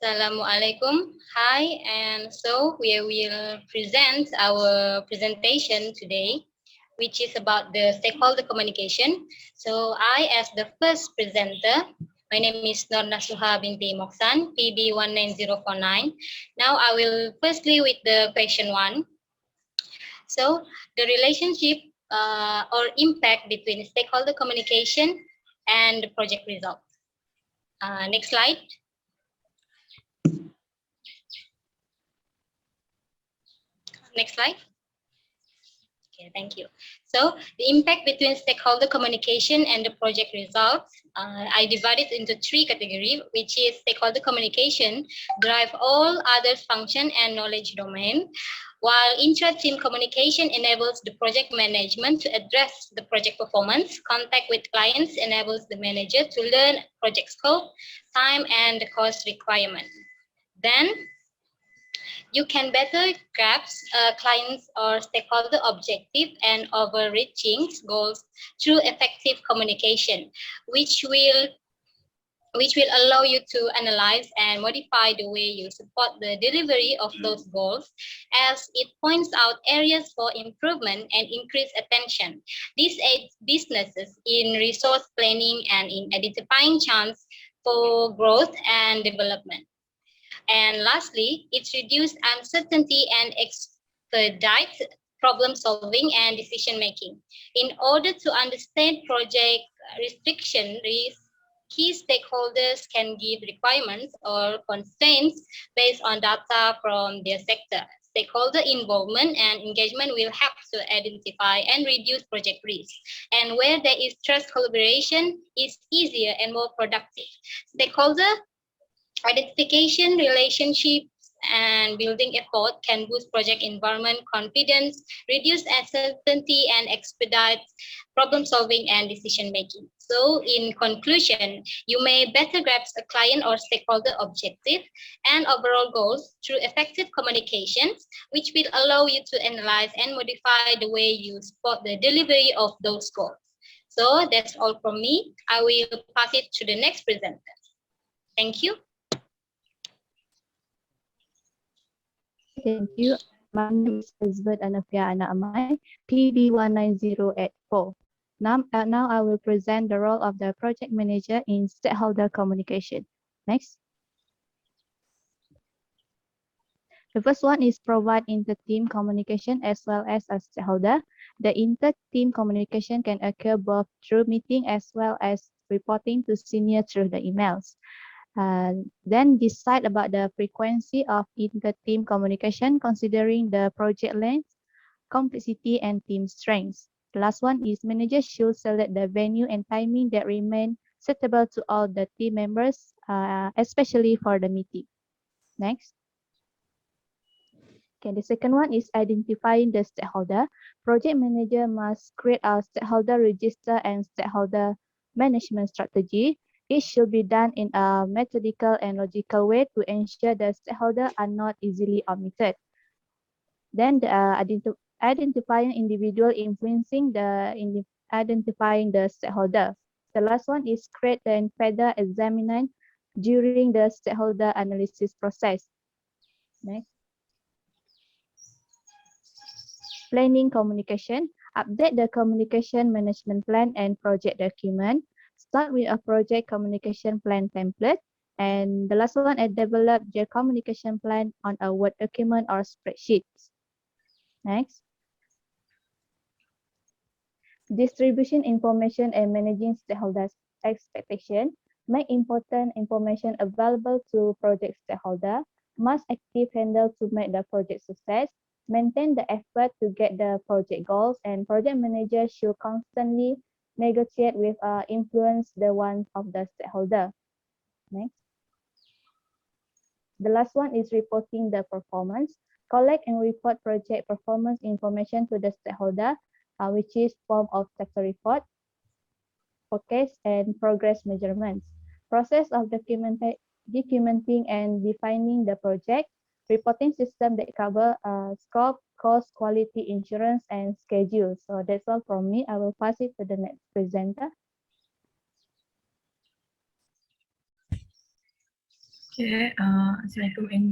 Assalamualaikum. Hi, and so we will present our presentation today, which is about the stakeholder communication. So I, as the first presenter, my name is Nur Nasuha binti Moksan, PB 19049. Now I will firstly with the question 1. So the relationship or impact between stakeholder communication and the project results. Next slide. Next slide. Okay, thank you. So the impact between stakeholder communication and the project results, I divide it into 3 categories, which is stakeholder communication, drive all other function and knowledge domain, while intra-team communication enables the project management to address the project performance, contact with clients enables the manager to learn project scope, time, and the cost requirement. Then you can better grasp clients' or stakeholder objective and overreaching goals through effective communication, which will allow you to analyze and modify the way you support the delivery of those goals, as it points out areas for improvement and increased attention. This aids businesses in resource planning and in identifying chance for growth and development. And lastly, it reduces uncertainty and expedites problem solving and decision making. In order to understand project restriction risks, key stakeholders can give requirements or constraints based on data from their sector. Stakeholder involvement and engagement will help to identify and reduce project risk. And where there is trust, collaboration is easier and more productive. Stakeholder identification, relationships, and building effort can boost project environment confidence, reduce uncertainty, and expedite problem solving and decision making. So in conclusion, you may better grasp a client or stakeholder objective and overall goals through effective communications, which will allow you to analyze and modify the way you support the delivery of those goals. So that's all from me. I will pass it to the next presenter. Thank you. Thank you. My name is Elizabeth Anafia Anak Amai, PB 19084. Now I will present the role of the project manager in stakeholder communication. Next. The first one is provide inter-team communication as well as a stakeholder. The inter-team communication can occur both through meeting as well as reporting to senior through the emails. Then decide about the frequency of inter-team communication considering the project length, complexity, and team strengths. The last one is managers should select the venue and timing that remain suitable to all the team members, especially for the meeting. Next. Okay, the second one is identifying the stakeholder. Project manager must create a stakeholder register and stakeholder management strategy. It should be done in a methodical and logical way to ensure the stakeholders are not easily omitted. Then identifying individual influencing identifying the stakeholder. The last one is create and further examine during the stakeholder analysis process. Next. Planning communication. Update the communication management plan and project document. Start with a project communication plan template. And the last one is develop your communication plan on a Word document or spreadsheet. Next. Distribution information and managing stakeholders' expectation. Make important information available to project stakeholder. Must active handle to make the project success. Maintain the effort to get the project goals, and project manager should constantly negotiate with influence the ones of the stakeholder. Next. The last one is reporting the performance. Collect and report project performance information to the stakeholder, which is form of sector report, forecast, and progress measurements. Process of documenting and defining the project. Reporting system that cover scope, cost, quality, insurance, and schedule. So that's all from me. I will pass it to the next presenter. Okay, Assalamualaikum and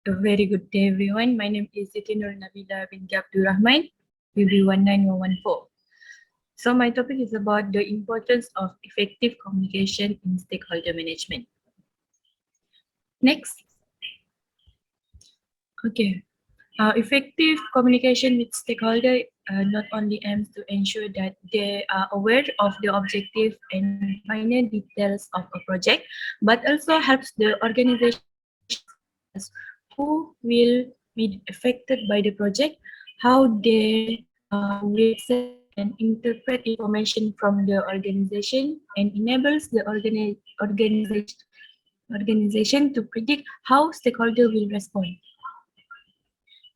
a very good day everyone. My name is Siti Nur Nabila binti Abdul Rahman, PB 19114. So my topic is about the importance of effective communication in stakeholder management. Next. Okay. Effective communication with stakeholder not only aims to ensure that they are aware of the objective and final details of a project, but also helps the organization stakeholders who will be affected by the project, how they will set and interpret information from the organization and enables the organization to predict how stakeholder will respond.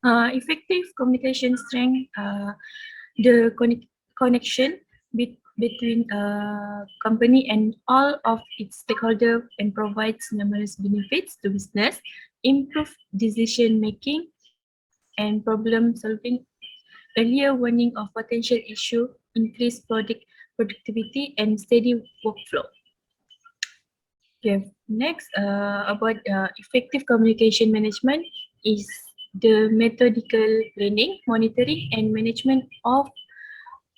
Effective communication strength the connection between a company and all of its stakeholders and provides numerous benefits to business, improve decision making and problem solving, earlier warning of potential issue, increase productivity and steady workflow. Okay, next about effective communication management is the methodical planning, monitoring and management of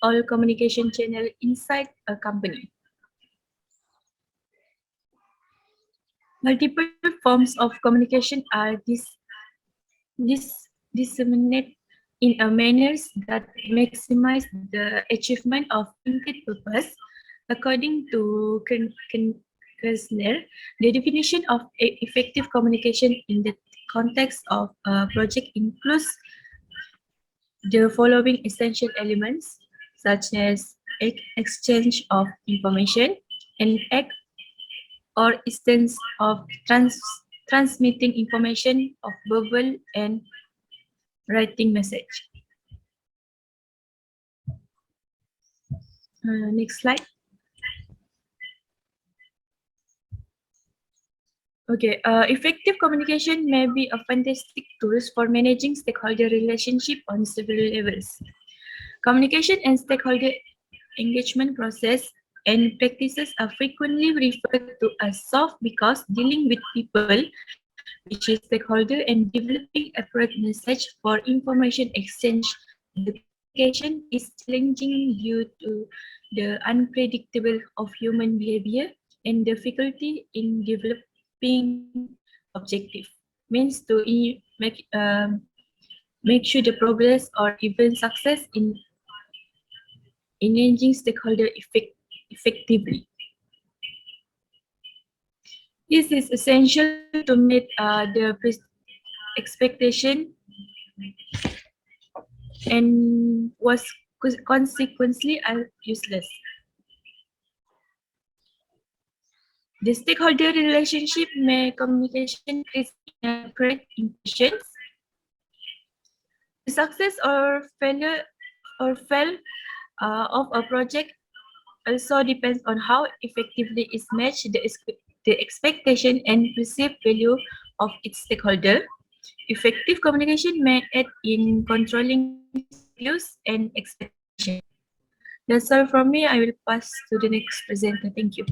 all communication channel inside a company. Multiple forms of communication are disseminated in a manner that maximize the achievement of intended purpose. According to Kersner, the definition of effective communication in the context of a project includes the following essential elements, such as exchange of information, and act or instance of transmitting information of verbal and writing message. Next slide. Okay, effective communication may be a fantastic tool for managing stakeholder relationship on several levels. Communication and stakeholder engagement process and practices are frequently referred to as soft because dealing with people, which is stakeholder, and developing accurate message for information exchange. The communication is challenging due to the unpredictable of human behavior and difficulty in developing objective. Means to make sure the progress or even success in engaging stakeholder effectively. This is essential to meet the expectation and was consequently useless. The stakeholder relationship may communication create inaccurate impressions. The success or failure of a project also depends on how effectively is matched the expectation and perceived value of its stakeholder. Effective communication may aid in controlling values and expectations. That's all from me. I will pass to the next presenter. Thank you.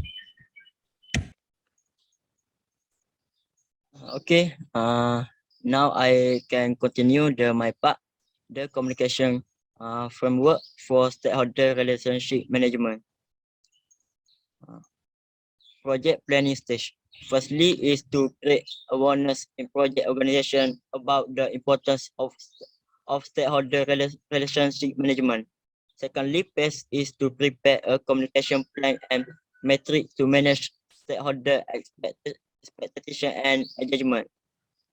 Okay, now I can continue my part, the communication framework for stakeholder relationship management. Project planning stage. Firstly is to create awareness in project organization about the importance of stakeholder relationship management. Secondly, phase is to prepare a communication plan and metric to manage stakeholder expectation and engagement.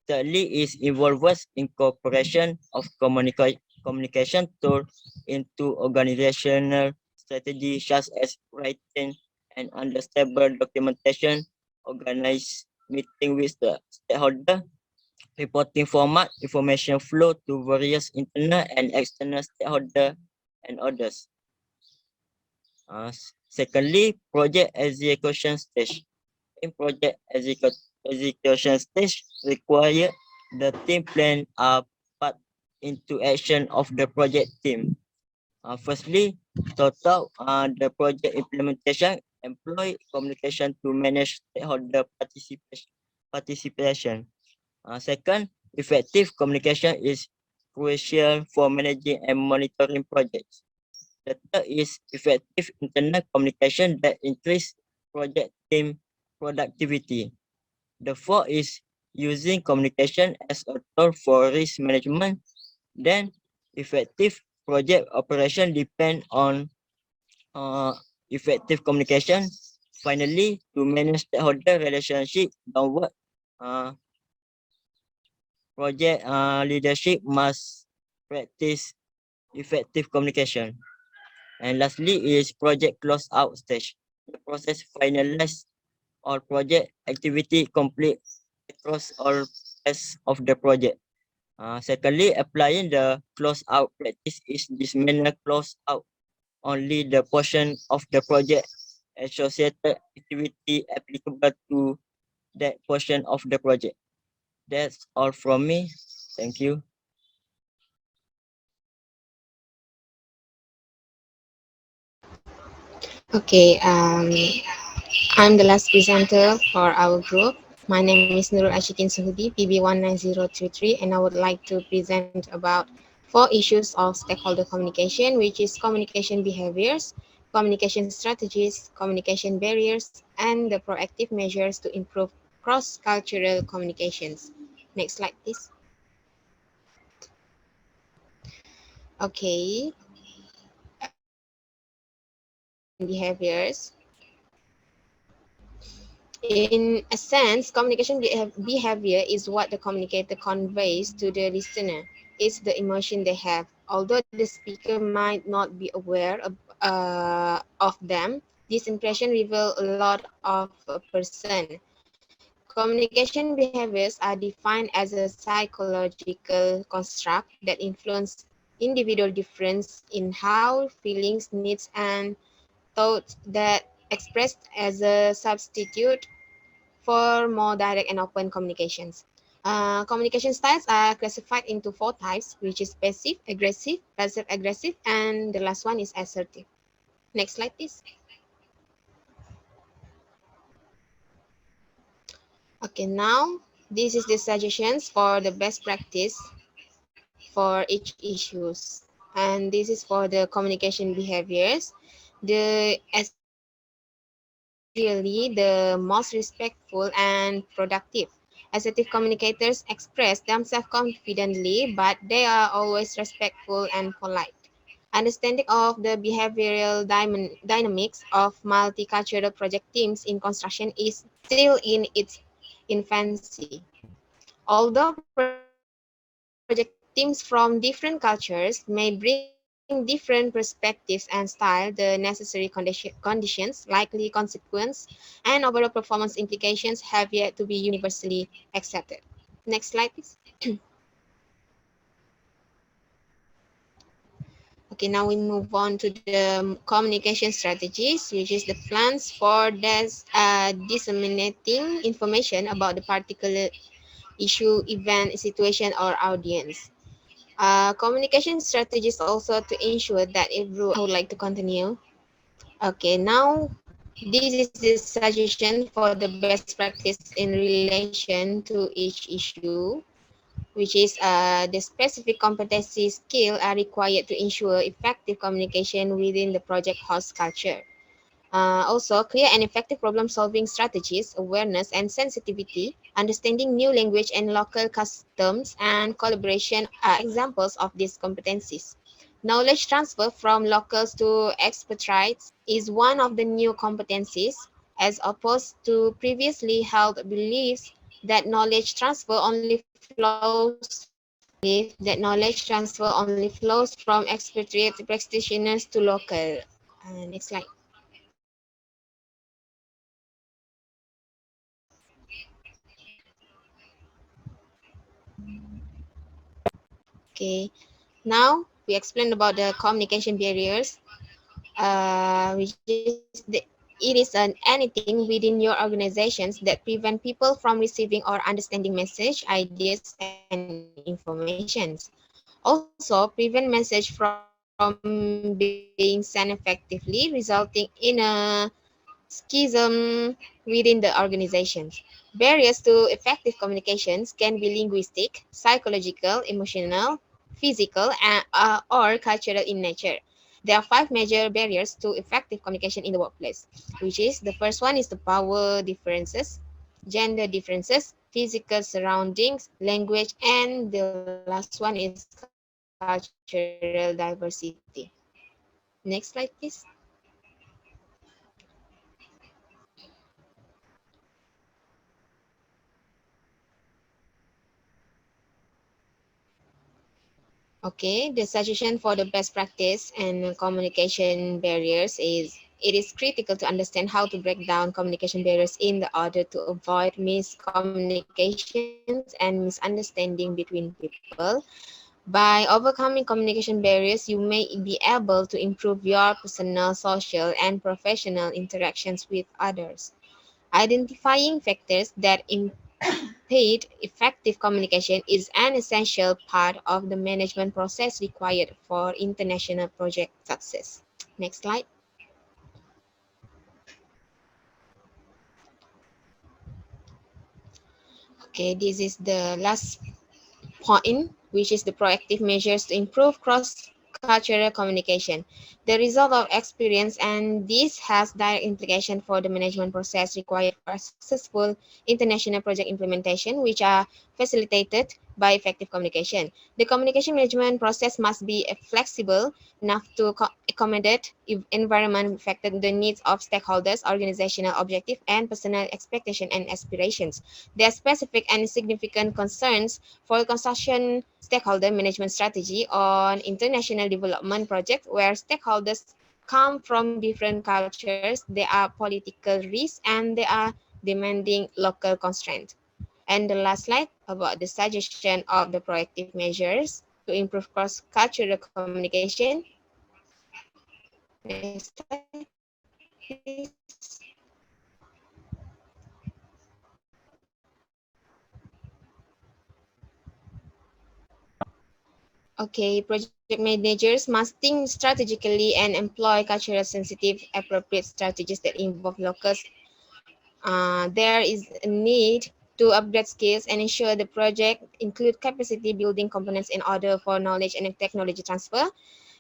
Thirdly is involves incorporation of communication tool into organizational strategy such as writing and understandable documentation, organize meeting with the stakeholder, reporting format, information flow to various internal and external stakeholder and others. Secondly, project execution stage. In project execution stage require the team plan are put into action of the project team. Firstly, total the project implementation employ communication to manage stakeholder participation. Second, effective communication is crucial for managing and monitoring projects. The third is effective internal communication that increase project team productivity. The fourth is using communication as a tool for risk management. Then, effective project operation depend on uh, effective communication. Finally, to manage stakeholder relationship downward, uh, project leadership must practice effective communication. And lastly is project close out stage. The process finalize all project activity complete across all phases of the project. Secondly, applying the close out practice is this manner close out only the portion of the project associated activity applicable to that portion of the project. That's all from me. Thank you. Okay, I'm the last presenter for our group. My name is Nurul Ashikin Suhudi, PB19023, and I would like to present about 4 issues of stakeholder communication, which is communication behaviors, communication strategies, communication barriers, and the proactive measures to improve cross-cultural communications. Next slide, please. Okay, behaviors. In a sense, communication behavior is what the communicator conveys to the listener. It's the emotion they have. Although the speaker might not be aware of them, this impression reveals a lot of a person. Communication behaviors are defined as a psychological construct that influence individual difference in how feelings, needs, and thoughts that expressed as a substitute for more direct and open communications. Communication styles are classified into 4 types, which is passive aggressive, and the last one is assertive. Next slide, please. Okay, now this is the suggestions for the best practice for each issues. And this is for the communication behaviors. The really the most respectful and productive. Assertive communicators express themselves confidently, but they are always respectful and polite. Understanding of the behavioral dynamics of multicultural project teams in construction is still in its infancy. Although project teams from different cultures may bring different perspectives and style, the necessary conditions, likely consequence, and overall performance implications have yet to be universally accepted. Next slide, please. Okay, now we move on to the communication strategies, which is the plans for disseminating information about the particular issue, event, situation, or audience. Communication strategies also to ensure that everyone would like to continue. Okay, now this is the suggestion for the best practice in relation to each issue, which is the specific competency skill are required to ensure effective communication within the project host culture. Also, clear and effective problem-solving strategies, awareness and sensitivity, understanding new language and local customs, and collaboration are examples of these competencies. Knowledge transfer from locals to expatriates is one of the new competencies, as opposed to previously held beliefs that knowledge transfer only flows from expatriate practitioners to local. Next slide. Okay, now we explained about the communication barriers, which is it is anything within your organizations that prevent people from receiving or understanding message, ideas, and informations. Also, prevent message from being sent effectively, resulting in a schism within the organizations. Barriers to effective communications can be linguistic, psychological, emotional, physical, or cultural in nature. There are 5 major barriers to effective communication in the workplace, which is the first one is the power differences, gender differences, physical surroundings, language, and the last one is cultural diversity. Next slide, please. Okay, the suggestion for the best practice and communication barriers is it is critical to understand how to break down communication barriers in the order to avoid miscommunications and misunderstanding between people. By overcoming communication barriers, you may be able to improve your personal, social, and professional interactions with others. Identifying factors that impede effective communication is an essential part of the management process required for international project success. Next slide. Okay, this is the last point, which is the proactive measures to improve cross-cultural communication. The result of experience, and this has direct implication for the management process required for a successful international project implementation, which are facilitated by effective communication. The communication management process must be flexible enough to accommodate environment affected the needs of stakeholders, organizational objective, and personal expectation and aspirations. There are specific and significant concerns for construction stakeholder management strategy on international development project where stakeholders come from different cultures, there are political risks, and there are demanding local constraints. And the last slide about the suggestion of the proactive measures to improve cross-cultural communication. Next slide, please. Okay, project managers must think strategically and employ cultural sensitive appropriate strategies that involve locals. There is a need to upgrade skills and ensure the project include capacity building components in order for knowledge and technology transfer.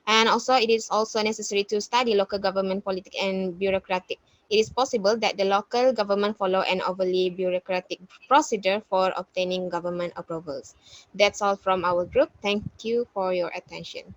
And also, it is also necessary to study local government politics and bureaucratic. It is possible that the local government follow an overly bureaucratic procedure for obtaining government approvals. That's all from our group. Thank you for your attention.